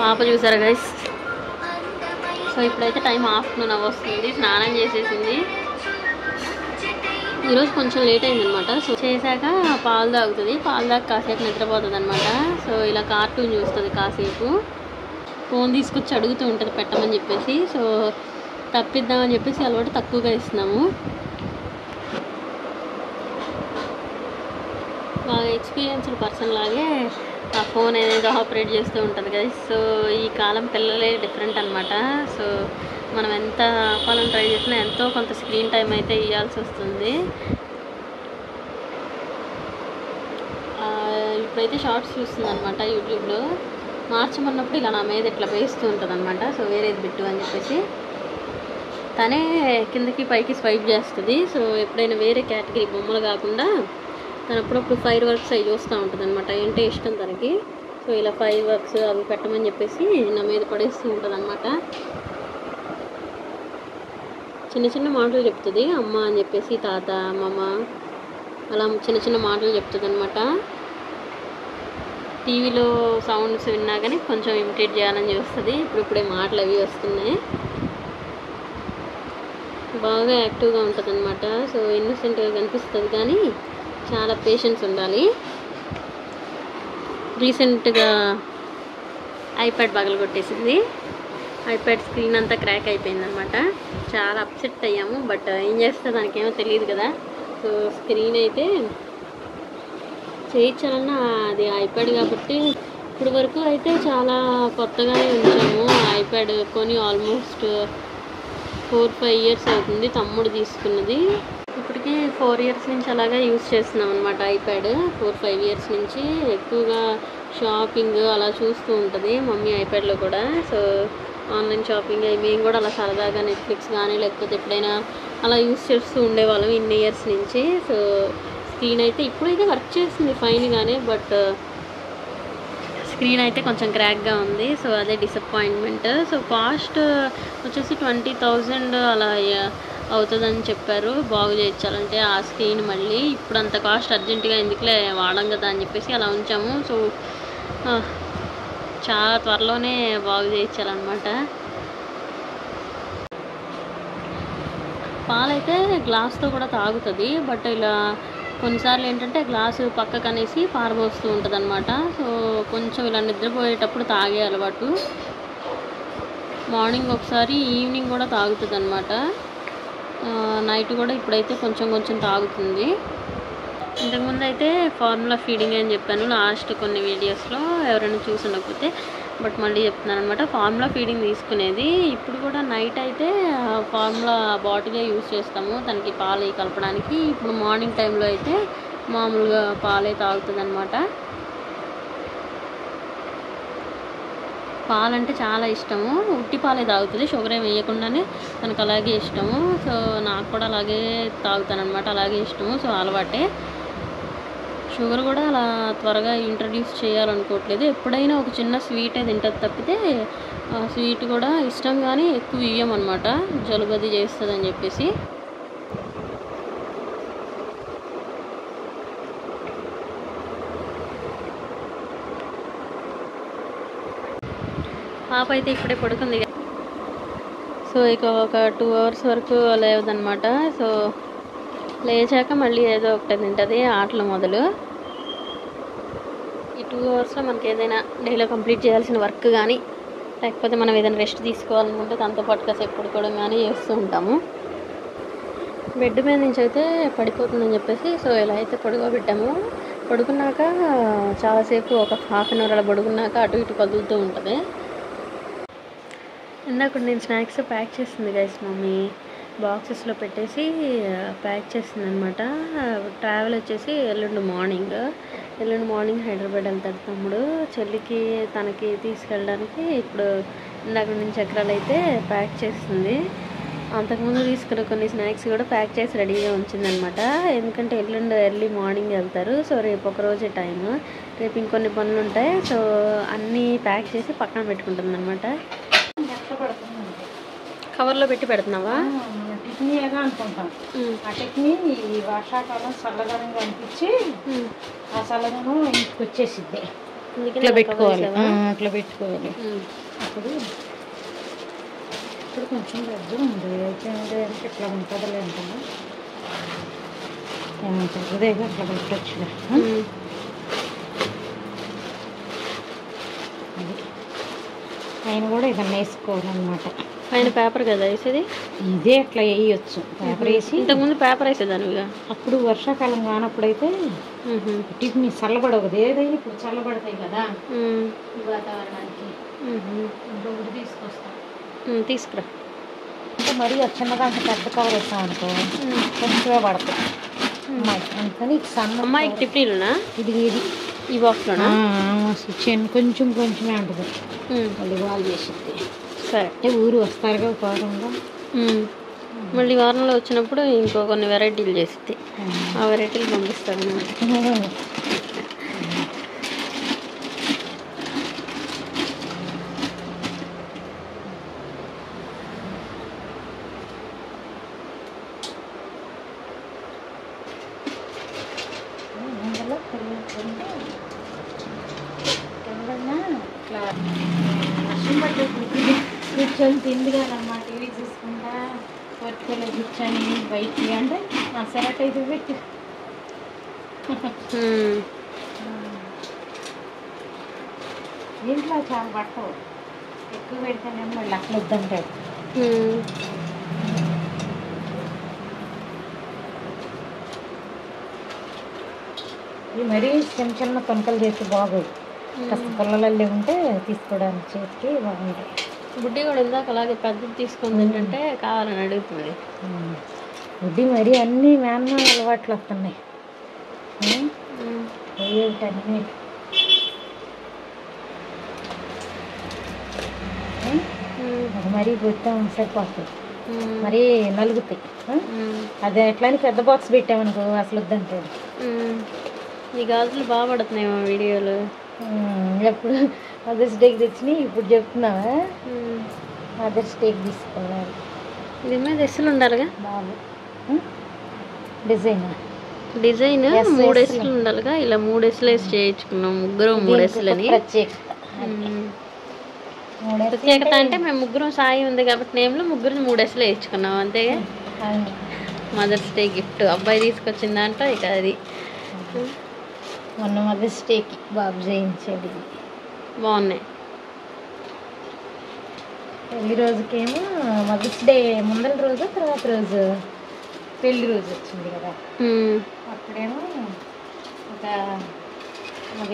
పాప చూసారా guys. So ఇప్పుడైతే టైం ఆఫ్టర్నూన్ వస్తుంది. స్నానం చేసేసింది. ఈరోజు కొంచెం లేట్ అయిందనమాట. సో చేశాక పాలు తాగుతుంది. పాలు తాగి కాసేపు నిద్రపోతుంది అనమాట. సో ఇలా కార్టూన్ చూస్తుంది కాసేపు. ఫోన్ తీసుకొచ్చి అడుగుతూ ఉంటుంది పెట్టమని చెప్పేసి. సో తప్పిద్దామని చెప్పేసి అలవాటు తక్కువగా ఇస్తున్నాము. బాగా ఎక్స్పీరియన్స్డ్ పర్సన్ లాగే ఆ ఫోన్ అనేది ఆపరేట్ చేస్తూ ఉంటుంది కదా. సో ఈ కాలం పిల్లలే డిఫరెంట్ అనమాట. సో మనం ఎంత ఆపాలని ట్రై చేసినా ఎంతో కొంత స్క్రీన్ టైం అయితే ఇవ్వాల్సి వస్తుంది. ఇప్పుడైతే షార్ట్స్ చూస్తుంది అనమాట యూట్యూబ్లో. మార్చమన్నప్పుడు ఇలా నా మీద ఇట్లా వేస్తూ ఉంటుంది అనమాట. సో వేరేది బిట్టు అని చెప్పేసి తనే కిందకి పైకి స్వైప్ చేస్తుంది. సో ఎప్పుడైనా వేరే కేటగిరీ బొమ్మలు కాకుండా తను అప్పుడప్పుడు ఫైర్ వర్క్స్ అవి చూస్తూ ఉంటుంది అనమాట. ఏంటంటే ఇష్టం తనకి. సో ఇలా ఫైర్ వర్క్స్ అవి పెట్టమని చెప్పేసి నా మీద పడేస్తూ ఉంటుంది అనమాట. చిన్న చిన్న మాటలు చెప్తుంది. అమ్మ అని చెప్పేసి, తాత, అమ్మమ్మ అలా చిన్న చిన్న మాటలు చెప్తుంది అనమాట. టీవీలో సౌండ్స్ విన్నా కానీ కొంచెం ఇమిటేట్ చేయాలని చూస్తుంది. ఇప్పుడిప్పుడే మాటలు అవి వస్తున్నాయి. బాగా యాక్టివ్గా ఉంటుంది అనమాట. సో ఇన్నోసెంట్గా కనిపిస్తుంది కానీ చాలా పేషెన్స్ ఉండాలి. రీసెంట్గా ఐప్యాడ్ పగలగొట్టేసింది. ఐప్యాడ్ స్క్రీన్ అంతా క్రాక్ అయిపోయిందనమాట. చాలా అప్సెట్ అయ్యాము. బట్ ఏం చేస్తే దానికేమో తెలియదు కదా. సో స్క్రీన్ అయితే చేయించాలన్నా అది ఐప్యాడ్ కాబట్టి ఇప్పుడు వరకు అయితే చాలా కొత్తగానే ఉంచాము. ఐప్యాడ్ కొని ఆల్మోస్ట్ 4-5 ఇయర్స్ అవుతుంది. తమ్ముడు తీసుకున్నది. ఇప్పటికి 4 ఇయర్స్ నుంచి అలాగే యూజ్ చేస్తున్నాం అనమాట. ఐప్యాడ్ 4-5 ఇయర్స్ నుంచి ఎక్కువగా షాపింగ్ అలా చూస్తూ ఉంటుంది మమ్మీ ఐప్యాడ్లో కూడా. సో ఆన్లైన్ షాపింగ్ మేము కూడా అలా సరదాగా నెట్ఫ్లిక్స్ కానీ లేకపోతే ఎప్పుడైనా అలా యూజ్ చేస్తూ ఉండేవాళ్ళం ఇన్ని ఇయర్స్ నుంచి. సో స్క్రీన్ అయితే ఇప్పుడైతే వర్క్ చేస్తుంది ఫైన్గానే. బట్ స్క్రీన్ అయితే కొంచెం క్రాక్గా ఉంది. సో అదే డిసప్పాయింట్మెంట్. సో కాస్ట్ వచ్చేసి 20,000 అలా అవుతుందని చెప్పారు బాగు చేయించాలంటే ఆ స్క్రీన్. మళ్ళీ ఇప్పుడు అంత కాస్ట్ అర్జెంటుగా ఎందుకులే వాడం కదా అని చెప్పేసి అలా ఉంచాము. సో చాలా త్వరలోనే బాగు చేయించాలన్నమాట. పాలైతే గ్లాస్తో కూడా తాగుతుంది. బట్ ఇలా కొన్నిసార్లు ఏంటంటే గ్లాసు పక్కకు అనేసి పారబోస్తూ ఉంటుంది అనమాట. సో కొంచెం ఇలా నిద్రపోయేటప్పుడు తాగే అలవాటు. మార్నింగ్ ఒకసారి, ఈవినింగ్ కూడా తాగుతుంది అనమాట. నైట్ కూడా ఇప్పుడైతే కొంచెం కొంచెం తాగుతుంది. ఇంతకుముందు అయితే ఫార్ములా ఫీడింగ్ అని చెప్పాను లాస్ట్ కొన్ని వీడియోస్లో, ఎవరైనా చూసి ఉండకపోతే. బట్ మళ్ళీ చెప్తున్నాను అనమాట. ఫార్ములా ఫీడింగ్ తీసుకునేది. ఇప్పుడు కూడా నైట్ అయితే ఫార్ములా బాటిలే యూజ్ చేస్తాము తనకి పాలు కలపడానికి. ఇప్పుడు మార్నింగ్ టైంలో అయితే మామూలుగా పాలే తాగుతుంది అనమాట. పాలంటే చాలా ఇష్టము. ఉట్టి పాలే తాగుతుంది. షుగర్ ఏమి వేయకుండానే తనకు అలాగే ఇష్టము. సో నాకు కూడా అలాగే తాగుతాను అనమాట. అలాగే ఇష్టము. సో అలవాటే. షుగర్ కూడా అలా త్వరగా ఇంట్రడ్యూస్ చేయాలనుకోవట్లేదు. ఎప్పుడైనా ఒక చిన్న స్వీటే తింటుంది తప్పితే స్వీట్ కూడా ఇష్టం కానీ ఎక్కువ ఇయ్యమన్నమాట. జలుబది చేస్తుంది అని చెప్పేసి. పాప అయితే ఇప్పుడే పడుకుంది. సో ఇక ఒక 2 అవర్స్ వరకు లేవదనమాట. సో లేచాక మళ్ళీ ఏదో ఒకటి తింటుంది. ఆటలు మొదలు. ఈ 2 అవర్స్లో మనకి ఏదైనా డైలో కంప్లీట్ చేయాల్సిన వర్క్ కానీ లేకపోతే మనం ఏదైనా రెస్ట్ తీసుకోవాలనుకుంటే దాంతో పాటు కాసేపు పడుకోవడం కానీ చేస్తూ ఉంటాము. బెడ్ మీద నుంచి అయితే పడిపోతుందని చెప్పేసి సో ఇలా అయితే పడుకోబెట్టాము. పడుకున్నాక చాలాసేపు ఒక హాఫ్ అన్ అవర్ అలా పడుకున్నాక అటు ఇటు కదులుతూ ఉంటుంది. ఇందాక నేను స్నాక్స్ ప్యాక్ చేస్తుంది గైస్ మమ్మీ. బాక్సెస్లో పెట్టేసి ప్యాక్ చేస్తుంది అనమాట. ట్రావెల్ వచ్చేసి ఎల్లుండి మార్నింగ్ హైదరాబాద్ వెళ్తాడు తమ్ముడు. చెల్లికి తనకి తీసుకెళ్ళడానికి ఇప్పుడు ఇందాక నుంచి చక్రాలు అయితే ప్యాక్ చేస్తుంది. అంతకుముందు తీసుకున్న కొన్ని స్నాక్స్ కూడా ప్యాక్ చేసి రెడీగా ఉంచిందనమాట. ఎందుకంటే ఎల్లుండి ఎర్లీ మార్నింగ్ వెళ్తారు. సో రేపు ఒక రోజే టైము. రేపు ఇంకొన్ని పనులు ఉంటాయి. సో అన్నీ ప్యాక్ చేసి పక్కన పెట్టుకుంటుంది అనమాట. కవర్లో పెట్టి పెడుతున్నావా? టిఫినీగా అనుకుంటాం. ఆ టిఫినీ వర్షాకాలం చల్లదనంగా అనిపించి ఆ చల్లదనం ఇంటికి వచ్చేసిద్ది. ఇట్లా పెట్టుకోవాలి, అట్లా పెట్టుకోవాలి. అప్పుడు ఇప్పుడు కొంచెం దగ్గర ఉంది అయితే అంటే ఇట్లా ఉంటుందిలే అంటాను ఏమంటారు ఇదేగా అట్లా పెట్టచ్చు. ఆయన కూడా ఇదన్నా వేసుకోవాలన్నమాట. పైన పేపర్ కదా వేసేది, ఇదే అట్లా వేయచ్చు. పేపర్ వేసి ఇంతకుముందు పేపర్ వేసేదానివిగా. అప్పుడు వర్షాకాలం కానప్పుడైతే టిఫిన్ చల్లబడవదు, ఏదైనా ఇప్పుడు చల్లబడతాయి కదా ఈ వాతావరణానికి. ఇంకొకటి తీసుకొస్తాం, తీసుకురా. అంటే మరీ చిన్నదాంట్లో పెద్ద కవర్ వేస్తాం అనుకో కొంచెమే పడతాయి అమ్మాయి. అందుకని సన్న అమ్మాయికి టిఫిన్లునా ఇది ఇది ఈ బాక్స్లోనా కొంచెం కొంచెమే ఉంటుంది. మళ్ళీ వాళ్ళు చేసింది సరే. అంటే ఊరు వస్తారుగా ఉపయోగంగా, మళ్ళీ వారంలో వచ్చినప్పుడు ఇంకో కొన్ని వెరైటీలు చేసిద్ది. ఆ వెరైటీలు పంపిస్తాను. కూర్చొని తిందిగానమ్మా టీవీ చూసుకుంటా వర్తిలో కూర్చొని బయటికి అంటే సెలెక్ట్ అయితే పెట్టి ఇంట్లో చాలా పట్టవు, ఎక్కువ పెడితేనేమో మళ్ళీ అట్లా వద్దంటాడు. ఇది మరీ చిన్న చిన్న కొనకలు చేస్తే బాగోదు, కాస్త పొలాలల్లో ఉంటే తీసుకోవడానికి చేతికి బాగుంటాయి. బుడ్డి కూడా ఇందాక అలాగే పెద్దది తీసుకుంది ఏంటంటే కావాలని అడుగుతుంది. బుడ్డి మరీ అన్నీ మేనమామ అలవాట్లు వస్తున్నాయి ఏమిటన్నీ. మరీ గుర్తం సరిపోతుంది, మరీ నలుగుతాయి. అదే ఎట్లాని పెద్ద బాక్స్ పెట్టామనుకో అసలు వద్దంటాడు. ఈ గాజులు బాగా పడుతున్నాయి మా వీడియోలు. ఎప్పుడు మదర్స్ డేకి తెచ్చినాయి, ఇప్పుడు చెప్తున్నావా మదర్స్ డేకి తీసుకున్నారు. ఇది మీద ఎస్సులు ఉండాలిగా బాబు, డిజైన్ 3 ఎస్సులు ఉండాలిగా. ఇలా 3 ఎస్సులు వేసి చేయించుకున్నాం ముగ్గురం. 3 ఎస్సులని ప్రత్యేకత అంటే మేము ముగ్గురం సాయి ఉంది కాబట్టి నేమ్లో ముగ్గురు 3 ఎస్సులు వేయించుకున్నాం అంతేగా. మదర్స్ డే గిఫ్ట్ అబ్బాయి తీసుకొచ్చిన దాంట్లో ఇక అది మొన్న మదర్స్ డేకి బాబు చేయించాడు. బాగున్నాయి. పెళ్లి రోజుకేమో మదర్స్ డే ముందల రోజు తర్వాత రోజు పెళ్లి రోజు వచ్చింది కదా, అప్పుడేమో ఒక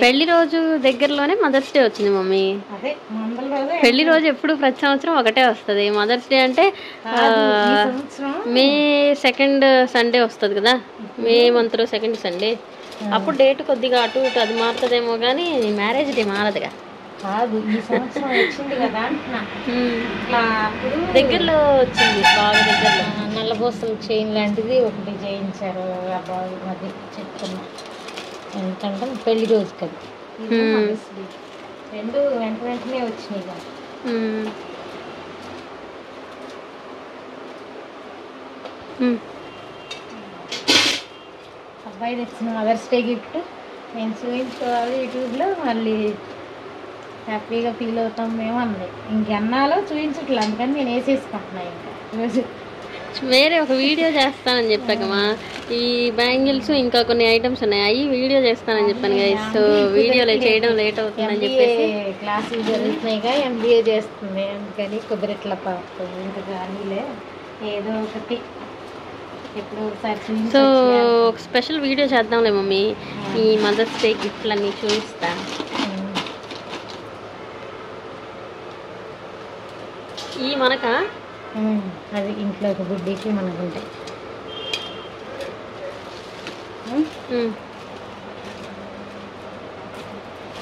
పెళ్లి రోజు దగ్గరలోనే మదర్స్ డే వచ్చింది మమ్మీ. అదే ముందల రోజు పెళ్లి రోజు ఎప్పుడు ప్రతి సంవత్సరం ఒకటే వస్తుంది. మదర్స్ డే అంటే మే 2nd సండే వస్తుంది కదా, మే మంత్లో 2nd సండే. అప్పుడు డేట్ కొద్దిగా అటు ఇటు అది మారుతుందేమో కానీ మ్యారేజ్ డే మారదుగా. కాదు ఈ సంవత్సరం వచ్చింది కదా దగ్గరలో వచ్చింది, బాగా దగ్గరలో. నల్లబోసలు చైన్ లాంటిది ఒకటి చేయించారు ఆ బాబు, అది చెప్తున్నా. ఎందుకంటే పెళ్లి రోజు కదా, రెండు వెంటనే వచ్చినాయి కదా. అబ్బాయి తెచ్చిన మదర్స్ డే గిఫ్ట్ నేను చూపించుకోవాలి యూట్యూబ్లో, మళ్ళీ హ్యాపీగా ఫీల్ అవుతాం మేము అంది. ఇంకెన్నాలో చూపించట్లేదు, అందుకని నేను వేసేసుకుంటున్నాను. ఇంకా రోజు వేరే ఒక వీడియో చేస్తానని చెప్పాకమ్మా, ఈ బ్యాంగిల్స్ ఇంకా కొన్ని ఐటమ్స్ ఉన్నాయి, అవి వీడియో చేస్తానని చెప్పాను కదా. సో వీడియోలో చేయడం లేట్ అవుతుందని చెప్పేసి క్లాసులు జరుగుతున్నాయిగా, MBA చేస్తుంది, అందుకని కొబ్బరిట్ల పాపం ఇంకా కానీలే ఏదో ఒకటి ఎప్పుడో ఒకసారి. సో ఒక స్పెషల్ వీడియో చేద్దాంలే మమ్మీ, ఈ మదర్స్ డే గిఫ్ట్లన్నీ చూపిస్తా. ఈ మనక అది ఇంట్లో ఒక బుడ్డికి మనకు ఉంటాయి.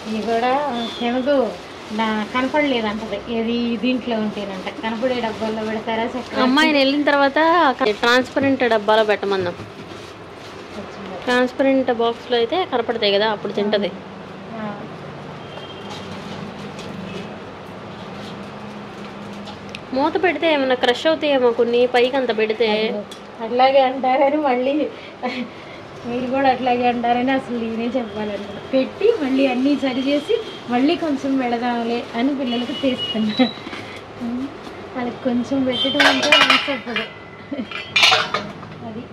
ఇవి కూడా శనగు కనపడలేదంటది, ఏది దీంట్లో ఉంటేనంట, కనపడే డబ్బాల్లో పెడతారా. అమ్మాయిని వెళ్ళిన తర్వాత ట్రాన్స్పరెంట్ డబ్బాలో పెట్టమన్నాం. ట్రాన్స్పరెంట్ బాక్స్లో అయితే కనపడతాయి కదా, అప్పుడు తింటది. మూత పెడితే ఏమన్నా క్రష్ అవుతాయేమో కొన్ని, పైకి అంత పెడితే. అట్లాగే అంటారని మళ్ళీ మీరు కూడా అట్లాగే అంటారని అసలు నేనే చెప్పాలనుకున్నా. పెట్టి మళ్ళీ అన్నీ సరి చేసి మళ్ళీ కొంచెం పెడదాంలే అని పిల్లలకి తీస్తున్నా. వాళ్ళకి కొంచెం పెట్టడం అంటే చెప్పదు అది.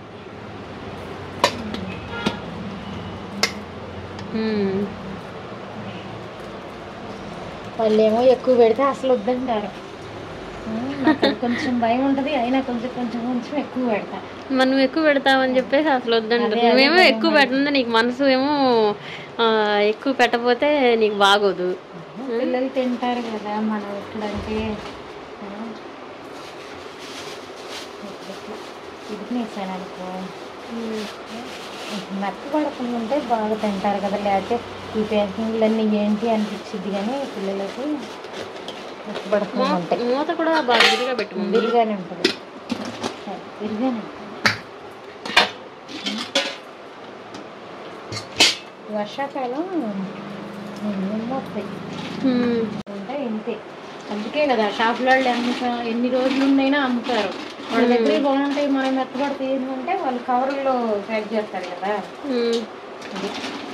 వాళ్ళు ఏమో ఎక్కువ పెడితే అసలు వద్దంటారు. నాకు కొంచెం భయం ఉంటుంది, అయినా కొంచెం కొంచెం కొంచెం ఎక్కువ పెడతా. మనం ఎక్కువ పెడతామని చెప్పేసి అసలు వద్దంటారు. నువ్వేమో ఎక్కువ పెట్టింది, నీకు మనసు ఏమో ఎక్కువ పెట్టకపోతే నీకు బాగోదు. పిల్లలు తింటారు కదా మనం ఎక్కడంటే ఇదినేసాను అనుకో, మెత్తపడకుండా ఉంటే బాగా తింటారు కదా. లేకపోతే ఈ ప్యాకింగ్లన్నీ ఏంటి అనిపించింది, కానీ పిల్లలకి మెత్తపడకుండా ఉంటాయి. మూత కూడా బాగా విరిగా పెట్టుకుంది, విరిగానే ఉంటుంది, విరిగానే ఉంటుంది. వర్షాకాలం వస్తాయి అంటే ఇంతే. అందుకే కదా షాపులో వాళ్ళు ఎన్ని రోజులు ఉన్నైనా అమ్ముతారు. వాళ్ళ దగ్గర బాగుంటాయి, మనం మెత్తపడితే ఏంటంటే వాళ్ళు కవర్లో ప్యాక్ చేస్తారు కదా,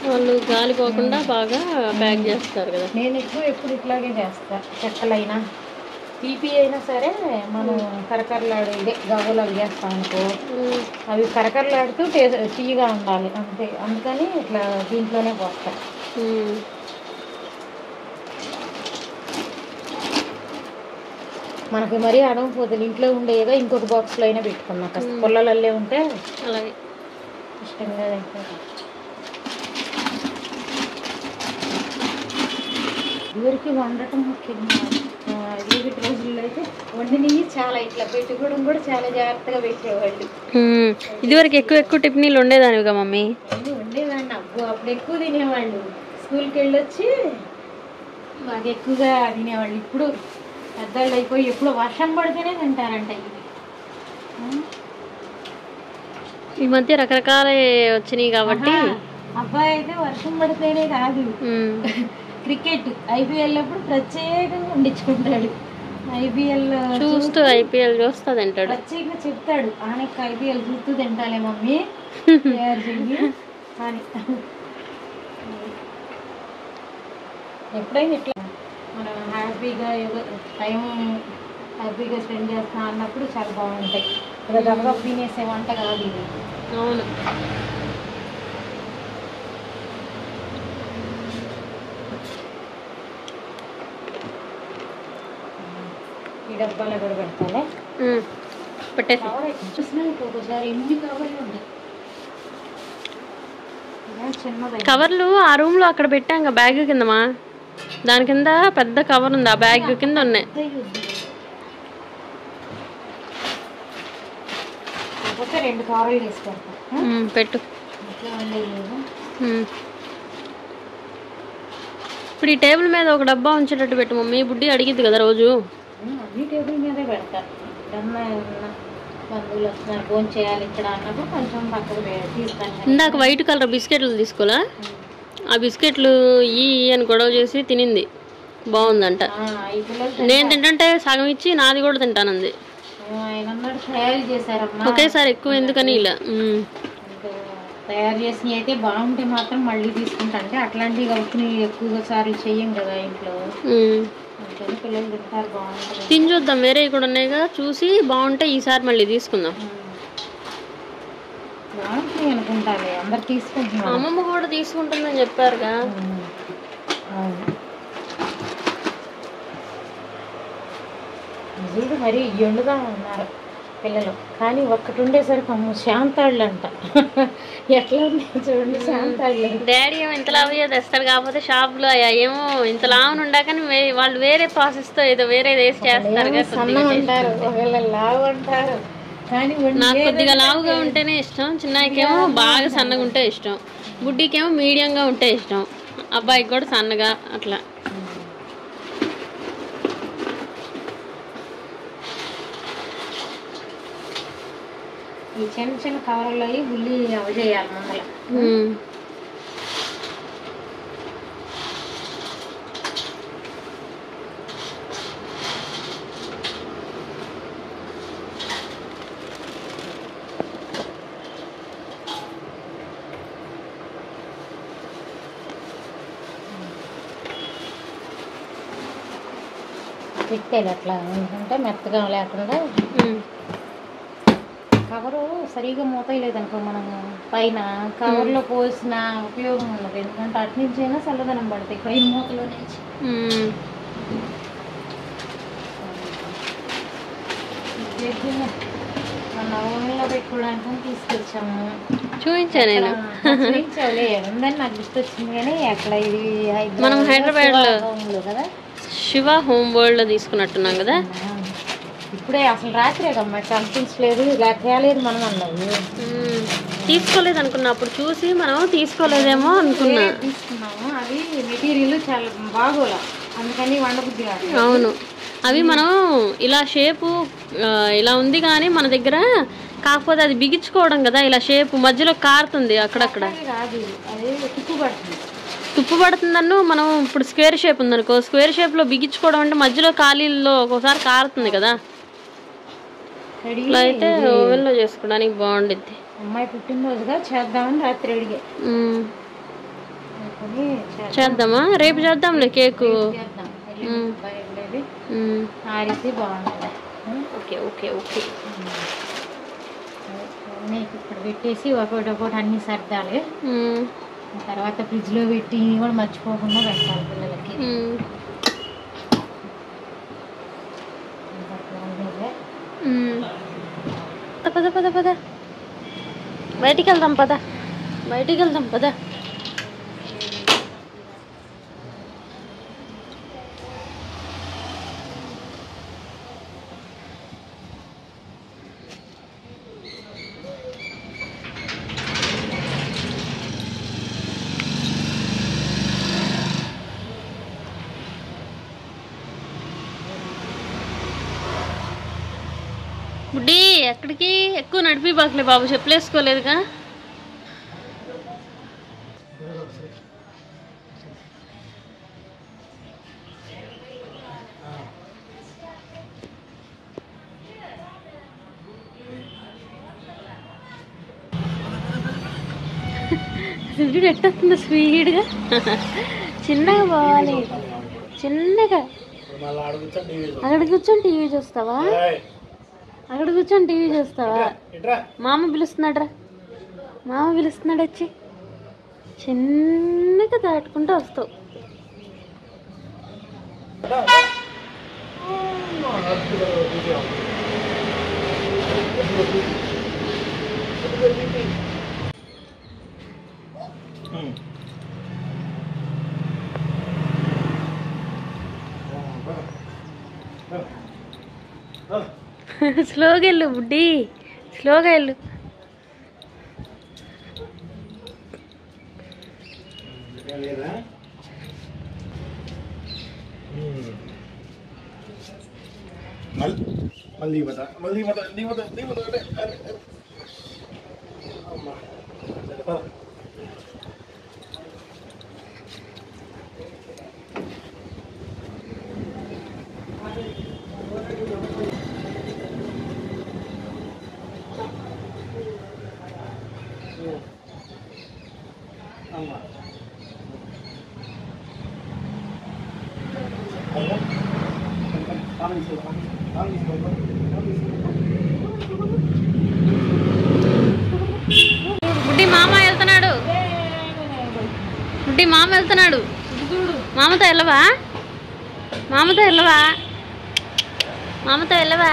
వాళ్ళు గాలి పోకుండా బాగా ప్యాక్ చేస్తారు కదా. నేను ఎప్పుడు ఇట్లాగే చేస్తా. చెక్కలైనా తీపి అయినా సరే మనం కరకరలాడు ఇదే గవ్వలు అవి చేస్తాం అనుకో, అవి కరకరలాడుతూ తీయగా ఉండాలి అంతే. అందుకని ఇట్లా దీంట్లోనే పోస్తా. మనకి మరీ అడవపోతుంది, ఇంట్లో ఉండేగా ఇంకొక బాక్స్లో అయినా పెట్టుకున్నాం. కాస్త పొలాలల్లే ఉంటే అలాగే ఇష్టంగా తింటారు. ఇదివరకు వండటం ముఖ్యంగా, ఇదివరకు రోజుల్లో అయితే వండినవి చాలా ఇట్లా పెట్టుకోవడం కూడా చాలా జాగ్రత్తగా పెట్టేవాళ్ళు. ఇదివరకు ఎక్కువ టిఫిన్లు ఉండేదానివిగా మమ్మీ? అన్నీ ఉండేదాన్ని. అప్పుడు ఎక్కువ తినేవాళ్ళు, స్కూల్కి వెళ్ళొచ్చి బాగా ఎక్కువగా తినేవాళ్ళు. ఇప్పుడు పెద్దవాళ్ళు అయిపోయి ఎప్పుడు వర్షం పడితేనే తింటారంట. ఈ మధ్య రకరకాల వచ్చినాయి కాబట్టి. అబ్బాయి అయితే వర్షం పడితేనే కాదు, క్రికెట్ ఐపీఎల్ అప్పుడు ప్రత్యేకంగా వండించుకుంటాడు. ఐపీఎల్ చూస్తూ ఐపీఎల్ చూస్తూ తింటాడు. ప్రత్యేకంగా చెప్తాడు, ఆయనకి ఐపీఎల్ చూస్తూ తింటాలే మమ్మీ తయారు చెయ్యి అని. ఎప్పుడైనా ఇట్లా మనం హ్యాపీగా టైం హ్యాపీగా స్పెండ్ చేస్తాం అన్నప్పుడు చాలా బాగుంటాయి. ఇలా దమ్గా తినేసే వంట కాదు ఇది. అవును. ఈ డబ్బాలో కూడా పెడతానే పెట్టేసి చూసినా ఒక్కొక్కసారి ఎన్ని కవర్లు ఉంటాయి. కవర్లు ఆ రూమ్ లో అక్కడ పెట్టాం బ్యాగ్ కిందమా, దాని కింద పెద్ద కవర్ ఉంది, ఆ బ్యాగ్ కింద ఉన్నాయి. రెండు కవర్లు తీసుకుంటా పెట్టు. ఇప్పుడు ఈ టేబుల్ మీద ఒక డబ్బా ఉంచేటట్టు పెట్టు మమ్మీ, బుడ్డి అడిగిద్ది కదా రోజు. అన్ని టేబుల్ మీదే పెడతా. బంధువులు వస్తున్నారు ఫోన్ చేయాలి ఇక్కడ అన్నప్పుడు కొంచెం పక్కకు తీస్తాను. ఇందాక వైట్ కలర్ బిస్కెట్లు తీసుకోలే, ఆ బిస్కెట్లు ఈ అని గొడవ చేసి తినింది, బాగుందంట. నేను తింటుంటే సగం ఇచ్చి నాది కూడా తింటానంది. ఒకేసారి ఎక్కువ ఎందుకని ఇలా తయారు చేసినవి అయితే బాగుంటాయి మాత్రం మళ్ళీ తీసుకుంటా. అంటే అట్లాంటివి అవుతున్నాయి ఎక్కువగా సార్లు చెయ్యం కదా ఇంట్లో, పిల్లలు తింటారు బాగుంటుంది. తిని చూద్దాం, వేరే కూడా ఉన్నాయి కదా, చూసి బాగుంటే ఈసారి మళ్ళీ తీసుకుందాం. బాగుంటుంది అనుకుంటాను, అందరు తీసుకుంటున్నారు. అమ్మమ్మ కూడా తీసుకుంటుందని చెప్పారుగా. నిజంగా మరి ఎండుగా ఉన్నారు పిల్లలు, కానీ ఒక్కటి ఉండేసరికి అమ్మ శాంతాళ్ళు అంట. ఎట్లా ఉన్నాయి చూడండి శాంతాళ్ళు. డాడీ ఏమో ఇంత లావు తెస్తాడు, కాకపోతే షాప్లో ఏమో ఇంత లావు ఉండాకని వాళ్ళు వేరే ప్రాసెస్తో ఏదో వేరే వేసి చేస్తారు. సన్నం అంటారు, ఒకవేళ లావు అంటారు. కానీ నాకు కొద్దిగా లావుగా ఉంటేనే ఇష్టం, చిన్నకేమో బాగా సన్నగా ఉంటే ఇష్టం, బుడ్డికేమో మీడియంగా ఉంటే ఇష్టం, అబ్బాయికి కూడా సన్నగా అట్లా. ఈ చిన్న చిన్న కవర్లో ఉల్లి అవి చేయాలి ముందర. పెట్టాలి అట్లా, ఎందుకంటే మెత్తగా లేకుండా. కవరు సరిగా మూతలేదనుకో మనం పైన కవర్లో పోసిన ఉపయోగం ఉండదు, ఎందుకంటే అటు నుంచి అయినా చల్లదనం పడతాయి పైన మూతలో నుంచి. మన ఓవెన్లో పెట్టుకోవడానికి తీసుకొచ్చాము. చూపించాను చూపించావులే, ఉందని నాకు గుర్తొచ్చింది. కానీ అక్కడ ఇది మనం హైదరాబాద్లో కదా శివ హోమ్ వరల్డ్ లో తీసుకున్నట్టున్నాం కదా. ఇప్పుడే అసలు రాత్రే కమ్మా కనిపించలేదు, ఇలా తేలేదు మనం అన్నది. తీసుకోలేదు అనుకున్నా, అప్పుడు చూసి మనం తీసుకోలేదేమో అనుకున్నా. తీసుకున్నాము, అవి మెటీరియల్ చాలా బాగోలా, అందుకని వండబుద్ధి కాదు. అవును, అవి మనం ఇలా షేపు ఇలా ఉంది కానీ మన దగ్గర, కాకపోతే అది బిగించుకోవడం కదా, ఇలా షేపు మధ్యలో కారుతుంది అక్కడక్కడ. కాదు, అదే తుప్పు పడుతుంది. తుప్పు పడుతుందన్ను మనం ఇప్పుడు స్క్వేర్ షేప్ ఉందనుకో, స్క్వేర్ షేప్లో బిగించుకోవడం అంటే మధ్యలో ఖాళీల్లో ఒక్కోసారి కారుతుంది కదా. ఇట్లా అయితే ఓవెన్లో చేసుకోవడానికి బాగుండిద్ది. అమ్మాయి పుట్టినరోజుగా చేద్దామని రాత్రి అడిగే. చేద్దామా? రేపు చేద్దాంలే కేకు. ఆరితే బాగుంటుంది. Okay okay okay. ఇక్కడ పెట్టేసి ఒకటి అన్ని సర్దాలి, తర్వాత ఫ్రిడ్జ్లో పెట్టి కూడా మర్చిపోకుండా పెట్టాలి పిల్లలకి. పద పద పద బయటికి వెళ్దాం, పద బయటికి వెళ్దాం, పద. బుడ్డి ఎక్కడికి ఎక్కువ నడిపి బాకలే బాబు, చెప్పులేసుకోలేదుగా. చూడు ఎట్టొస్తుందో స్పీడ్గా. చిన్నగా పోవాలి, చిన్నగా. అక్కడ కూర్చొని టీవీ చూస్తావా? అక్కడ కూర్చొని టీవీ చూస్తావా? మామ పిలుస్తున్నాడ్రా, మామ పిలుస్తున్నాడు. వచ్చి చిన్నగా దాటుకుంటూ వస్తావు. స్లోగా వెళ్ళు బుడ్డి, స్లోగా వెళ్ళు. బుడ్డి మామ వెళ్తున్నాడు, బుడ్డి మామ వెళ్తున్నాడు. మామతో వెళ్ళవా? మామతో వెళ్ళవా? మామతో వెళ్ళవా?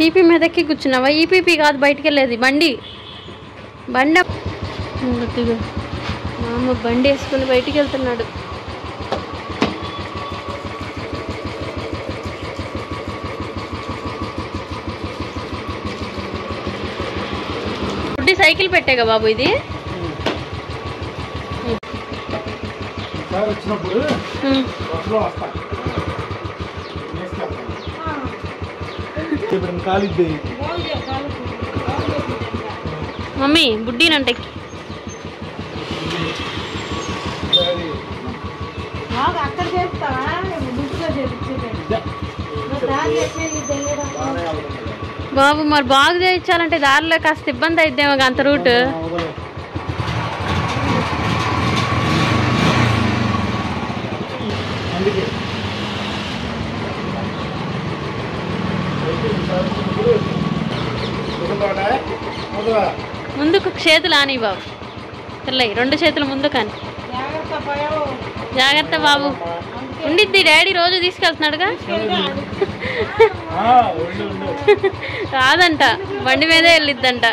ఈపీ మీదకి కూర్చున్నావా? ఈపీపీ కాదు, బయటికి వెళ్ళేది బండి. బండి మామ బండి వేసుకుని బయటికి వెళ్తున్నాడు. సైకిల్ పెట్టేగా బాబు ఇది. మమ్మీ బుడ్డీనంటే అక్కడ చేస్తావా? బాబు మరి బాగు చేయించాలంటే దారిలో కాస్త ఇబ్బంది అయిద్దేమో అంత రూట్. ముందుకు చేతులు ఆని బాబు, తెల్లయి 2 చేతులు ముందు కానీ. జాగ్రత్త బాబు, ఉండిద్ది. డాడీ రోజు తీసుకెళ్తున్నాడుగా. రాదంట, బండి మీదే వెళ్ళిద్దంట.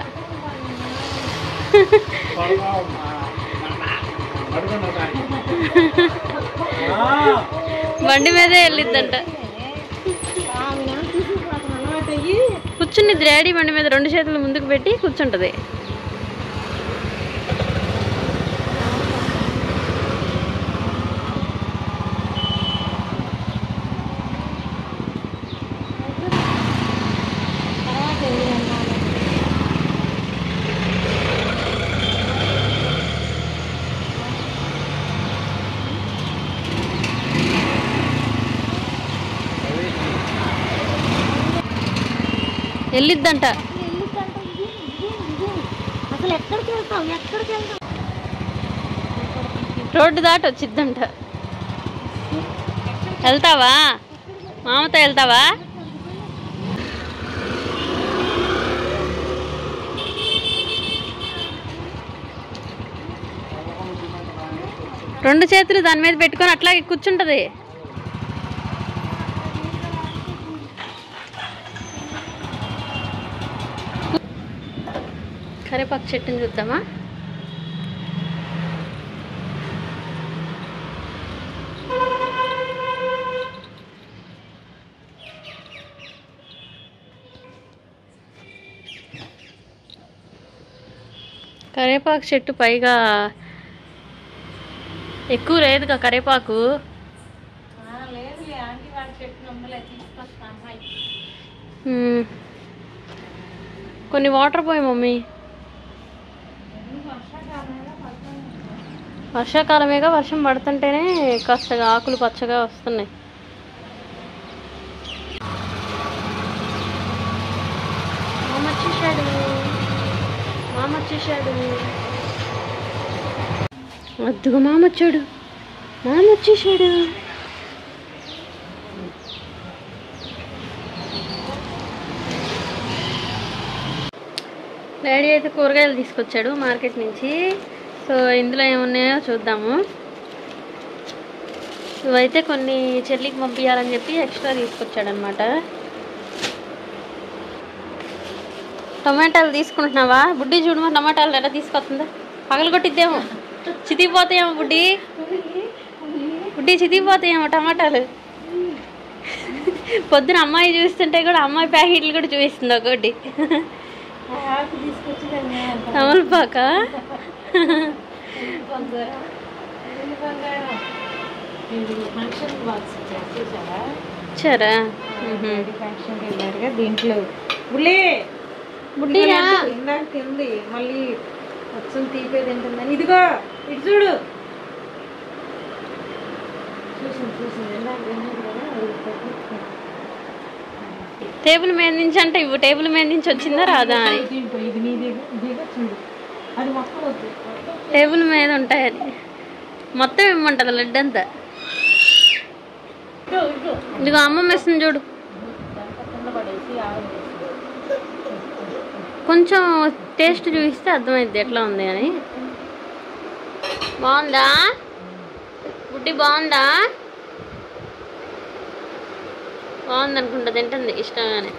బండి మీదే వెళ్ళిద్దంట. కూర్చునిద్ది డాడీ బండి మీద, 2 చేతులు ముందుకు పెట్టి కూర్చుంటది. వెళ్ళిద్దంట. అసలు ఎక్కడికి వెళ్తాం, ఎక్కడికి వెళ్తాం? రోడ్డు దాటి వచ్చిద్దంట. వెళ్తావా మామతో, వెళ్తావా? రెండు చేతులు దాని మీద పెట్టుకొని అట్లాగే కూర్చుంటది. కరేపాకు చెట్టుని చూద్దామా? కరేపాకు చెట్టు పైగా ఎక్కువ లేదుగా కరేపాకు. కొన్ని వాటర్ పోయి మమ్మీ. వర్షాకాలమేగా, వర్షం పడుతుంటేనే కాస్త ఆకులు పచ్చగా వస్తున్నాయి. మామ వచ్చేసాడు. అద్దుగా మామ వచ్చాడు. మామ వచ్చేసాడు. డాడీ అయితే కూరగాయలు తీసుకొచ్చాడు మార్కెట్ నుంచి. సో ఇందులో ఏమున్నాయో చూద్దాము. ఇవైతే కొన్ని చెల్లికి పంపించాలని చెప్పి ఎక్స్ట్రా తీసుకొచ్చాడు అనమాట. టమాటాలు తీసుకుంటున్నావా బుడ్డి? చూడమా టమాటాలు ఎలా తీసుకొస్తుందా. పగలగొట్టిద్దేమో, చితికిపోతాయేమో బుడ్డి. బుడ్డి చితికిపోతాయేమో టమాటాలు. పొద్దున అమ్మాయి చూస్తుంటే కూడా అమ్మాయి ప్యాకెట్లు కూడా చూపిస్తుంది ఒకటి. తమలపాక చరా దీంట్లో బుడ్డిరా ఇందాక తింది, మళ్ళీ వచ్చి తీపేది ఏంటుందని. ఇదిగో ఇటు చూడు. టేబుల్ మీద నుంచి అంటే ఇవ్వు. టేబుల్ మీద నుంచి వచ్చిందా రాదా అని. టేబుల్ మీద ఉంటాయని మొత్తం ఇమ్మంటుంది లడ్డు అంతా. ఇదిగో అమ్మ మెస్సింది చూడు. కొంచెం టేస్ట్ చూపిస్తే అర్థమైద్ది ఎట్లా ఉంది అని. బాగుందా బుడ్డి? బాగుందా? బాగుంది అనుకుంటా, తింటుంది ఇష్టంగానే.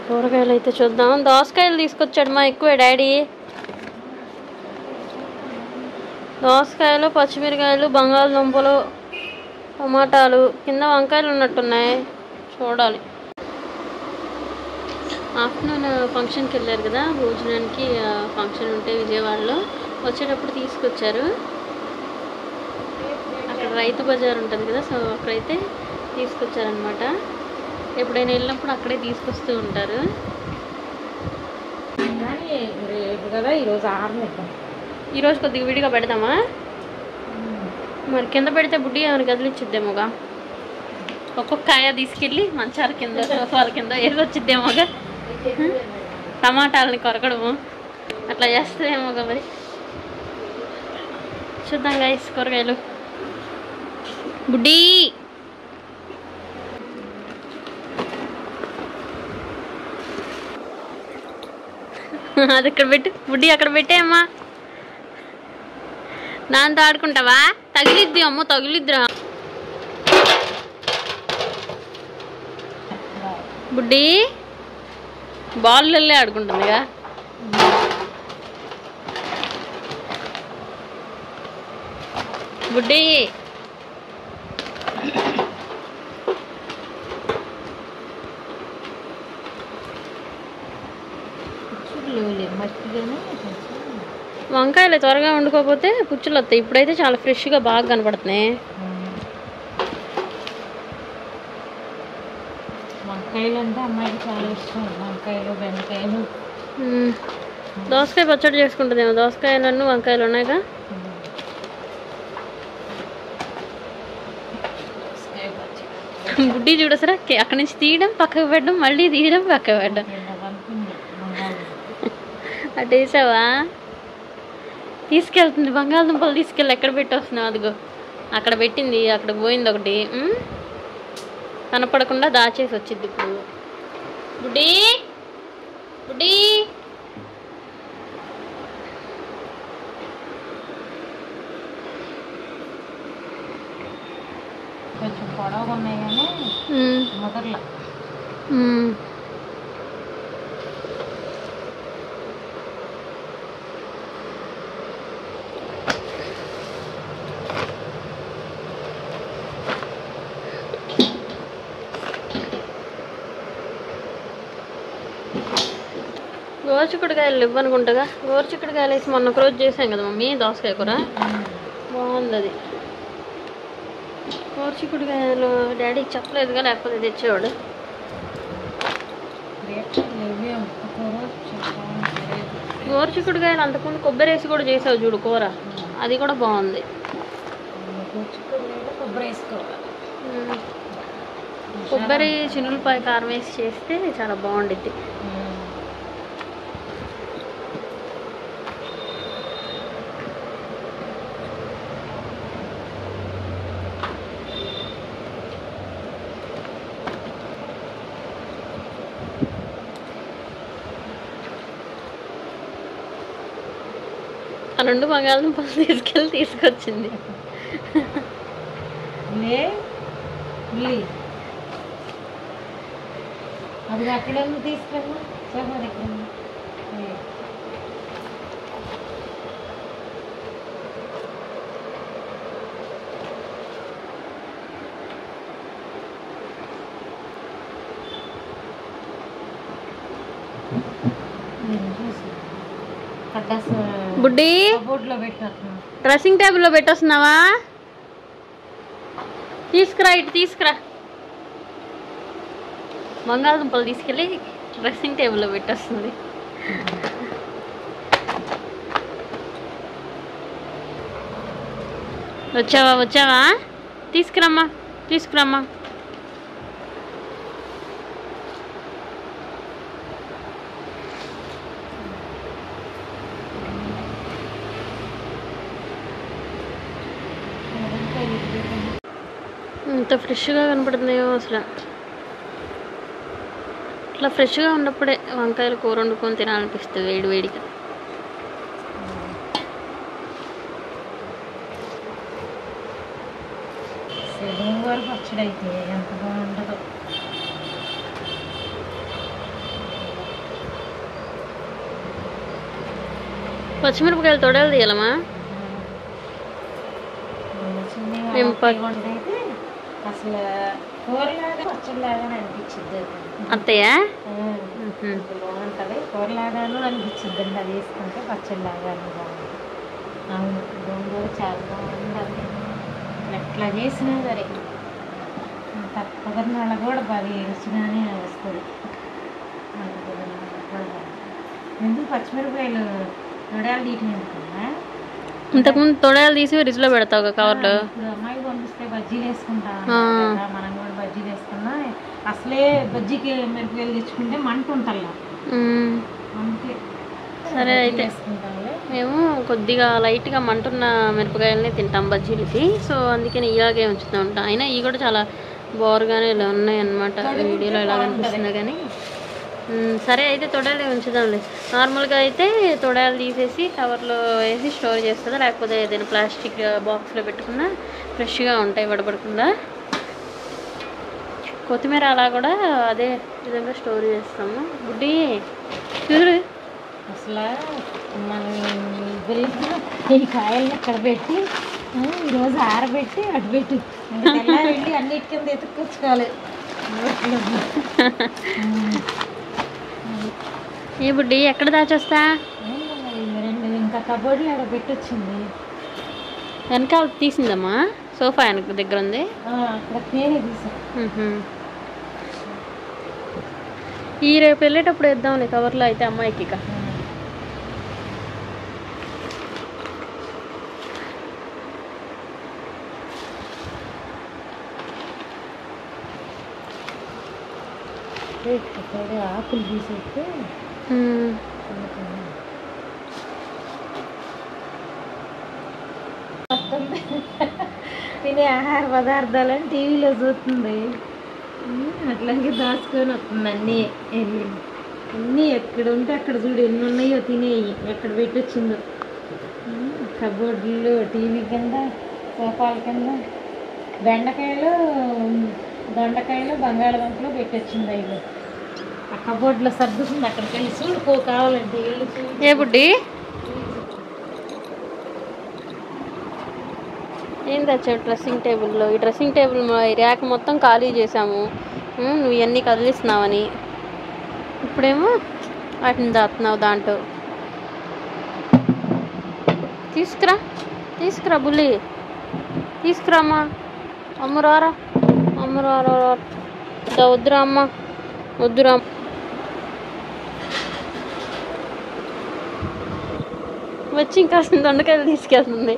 కూరగాయలు అయితే చూద్దాం. దోసకాయలు తీసుకొచ్చాడు మా ఎక్కువ డాడీ. దోసకాయలు, పచ్చిమిరకాయలు, బంగాళదుంపలు, టమాటాలు, కింద వంకాయలు ఉన్నట్టున్నాయి, చూడాలి. ఆఫ్టర్నూన్ ఫంక్షన్కి వెళ్ళారు కదా భోజనానికి. ఫంక్షన్ ఉంటే విజయవాడలో వచ్చేటప్పుడు తీసుకొచ్చారు. అక్కడ రైతు బజార్ ఉంటుంది కదా, సో అక్కడైతే తీసుకొచ్చారనమాట. ఎప్పుడైనా వెళ్ళినప్పుడు అక్కడే తీసుకొస్తూ ఉంటారు. ఈరోజు కొద్దిగా విడిగా పెడదామా? మరి కింద పెడితే బుడ్డి ఏమైనా గదిలిచ్చిద్దేమోగా. ఒక్కొక్క కాయ తీసుకెళ్ళి మంచాల కింద, సోఫాల కింద ఏదో వచ్చిద్దేమోగా. టమాటాలని కొరకడము అట్లా చేస్తుందేమోగా. మరి చూద్దాం గైస్ కూరగాయలు. బుడ్డీ అది ఇక్కడ పెట్టు బుడ్డి, అక్కడ పెట్టే అమ్మా. దాంతో ఆడుకుంటావా? తగిలిద్ది అమ్మ, తగిలిద్దిరా. బుడ్డి బాల్లే ఆడుకుంటుందిగా. బుడ్డి వంకాయలు త్వరగా వండుకోకపోతే పుచ్చులు వస్తాయి. ఇప్పుడైతే చాలా ఫ్రెష్గా బాగా కనపడుతున్నాయి. వంకాయలు అంటే అమ్మాయికి చాలా ఇష్టం. వంకాయలు, బెండకాయలు. దోసకాయ పచ్చడి చేసుకుంటుందేమో. దోసకాయలు వంకాయలు ఉన్నాయిగా. బుడ్డి చూడసరా, అక్కడి నుంచి తీయడం పక్కకు పెట్టడం, మళ్ళీ తీయడం పక్కకు పెట్టడం. అటు వేసావా? తీసుకెళ్తుంది బంగాళదుంపలు. తీసుకెళ్ళి ఎక్కడ పెట్టి వస్తున్నావు? అదిగో అక్కడ పెట్టింది, అక్కడ పోయింది ఒకటి. కనపడకుండా దాచేసి వచ్చింది ఇప్పుడు. బుడ్డి బుడ్డి కొంచెం పొడవుగా ఉన్నాయి కానీ మొదట్లో గోరుచిక్కుడుకాయలు ఇవ్వనుకుంటగా. గోరుచిక్కుడుకాయలు వేసి మొన్న ఒక రోజు చేసాం కదా మమ్మీ, దోసకాయ కూర. బాగుంది అది. గోరుచిక్కుడుకాయలు డాడీకి చెప్పలేదుగా, లేకపోతే తెచ్చేవాడు. గోరుచిక్కుడుకాయలు అంతకుముందు కొబ్బరి వేసి కూడా చేసావు చూడు కూర, అది కూడా బాగుంది. కొబ్బరి చినులపాయ కారం వేసి చేస్తే చాలా బాగుండిద్ది. ఆ 2 బంగాళదుంపలు తీసుకొచ్చింది. అది అక్కడ తీసుకెళ్ళా బుడ్డి డ్రెస్సింగ్ టేబుల్లో పెట్టొస్తున్నావా? తీసుకురా, ఇటు తీసుకురా. బంగాళదుంపలు తీసుకెళ్ళి డ్రెస్సింగ్ టేబుల్లో పెట్టొస్తుంది. వచ్చావా? తీసుకురమ్మా. ఇంత ఫ్రెష్గా కనపడుతున్నాయో అసలు. ఇట్లా ఫ్రెష్గా ఉన్నప్పుడే వంకాయలు కూర వండుకొని తినాలనిపిస్తుంది వేడి వేడిగా. పచ్చడి అయితే ఎంత బాగుంటుందో. పచ్చిమిరపకాయలు తొడలు తీయాలమ్మా. అసలు కూరలాగా పచ్చడిలాగానే అనిపించింది. అత్తయ్య బాగుంటుంది, కూరలాగాను అనిపించింది అండి. అది వేసుకుంటే పచ్చడిలాగాను బాగుంటుంది. అవును, గోంగూర చాలా బాగుంటుంది. ఎట్లా చేసినా సరే కుదరినాళ్ళ కూడా బాగా రుచిగానే వస్తుంది. ఎందుకు పచ్చిమిరపకాయలు తొడాలు తీయటం ఎందుకన్నా? ఇంతకుముందు తొడయాలు తీసి ఫ్రిడ్జ్లో పెడతావు కవర్లో. అమ్మాయికి పంపిస్తే బజ్జీలు వేసుకుంటా, మనం కూడా బజ్జీలు వేసుకున్నా. అసలే బజ్జీకి మిరపకాయలు తెచ్చుకుంటే మంట ఉంటల్లా, అందుకే సరే అయితే వేసుకుంటాంలే. మేము కొద్దిగా లైట్గా మంటున్న మిరపకాయలని తింటాం బజ్జీలకి, సో అందుకని ఇలాగే ఉంచుతూ ఉంటాం. అయినా ఇవి కూడా చాలా బోరుగానే ఇలా ఉన్నాయన్నమాట, వీడియోలో ఎలా కనిపిస్తుంది కానీ. సరే అయితే తొడలు ఉంచుదాంలే. నార్మల్గా అయితే తొడలు తీసేసి కవర్లో వేసి స్టోర్ చేస్తుందా, లేకపోతే ఏదైనా ప్లాస్టిక్ బాక్స్లో పెట్టుకున్నా ఫ్రెష్గా ఉంటాయి వడపడకుండా. కొత్తిమీర అలా కూడా అదే విధంగా స్టోర్ చేస్తాము. బుడ్డి చూడు అసలు మనం ఈ కాయల్ని ఇక్కడ పెట్టి ఈరోజు ఆరబెట్టి అటు పెట్టి వెళ్ళి అన్నిటి కింద ఎత్తుకొచ్చుకోవాలి. ఏ బుడ్డి ఎక్కడ దాచొస్తా? ఇంకా కబోర్డ్లో అక్కడ పెట్టొచ్చింది. వెనకాల తీసిందమ్మా, సోఫా వెనక దగ్గర ఉంది. అక్కడ నేనే తీసాను. ఈ రేపు వెళ్ళేటప్పుడు వేద్దాంలే కవర్లో అయితే అమ్మాయికి. ఇక ఆకులు తీసేస్తే తినే ఆహార పదార్థాలని టీవీలో చూస్తుంది, అట్లాగే దాచుకొని వస్తుంది. అన్నీ ఎక్కడ ఉంటే అక్కడ చూడు ఎన్ని ఉన్నాయో తినేయి, ఎక్కడ పెట్టొచ్చిందో. కబోర్డులు, టీవీ కింద, సోఫాల కింద, బెండకాయలు, దొండకాయలు, బంగాళదుంపలు పెట్టొచ్చింది. అవి ఆ కబోర్డులో సర్దుతుంది. అక్కడికి వెళ్ళి చూడుకో కావాలంటే వెళ్ళి చూడు. ఏ బుడ్డి ఏం తెచ్చావు డ్రెస్సింగ్ టేబుల్లో? ఈ డ్రెస్సింగ్ టేబుల్ ర్యాక్ మొత్తం ఖాళీ చేసాము, నువ్వు ఇవన్నీ కదిలిస్తున్నావని. ఇప్పుడేమో వాటిని దాస్తున్నావు దాంట్లో. తీసుకురా బుల్లి, తీసుకురామ్మా. అమ్మరారా వద్దురా అమ్మ, వద్దురా. వచ్చి ఇంకా దొండకాయలు తీసుకెళ్తుంది.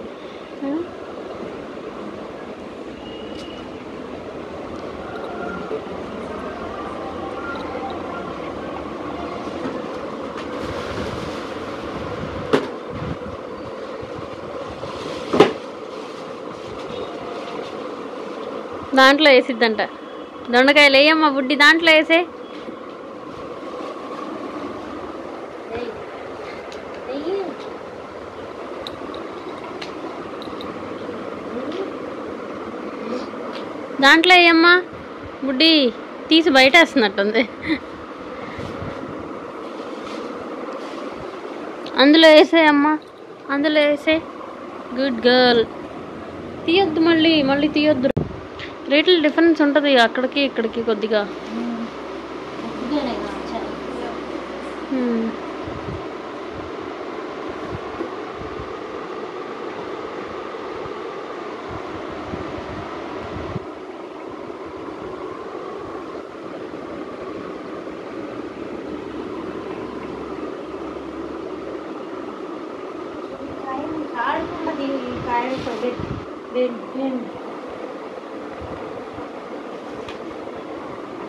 దాంట్లో వేసిద్దంట దొండకాయలు. వేయమ్మా బుడ్డి, దాంట్లో వేసే. దాంట్లో వేయమ్మా బుడ్డి, తీసి బయట వేస్తున్నట్టుంది. అందులో వేసేయమ్మా, అందులో వేసే. Good girl. తీయొద్దు, మళ్ళీ తీయొద్దు. రేట్లు డిఫరెన్స్ ఉంటుంది అక్కడికి ఇక్కడికి కొద్దిగా.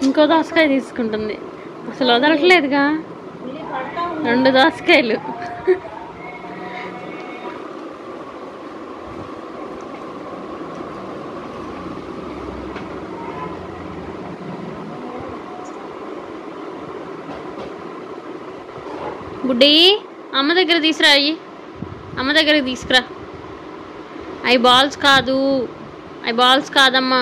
ఇంకో దోసకాయ తీసుకుంటుంది, అసలు వదలట్లేదుగా. 2 దోసకాయలు. బుడ్డి అమ్మ దగ్గర తీసుకురా, అమ్మ దగ్గరికి తీసుకురా. అవి బాల్స్ కాదమ్మా.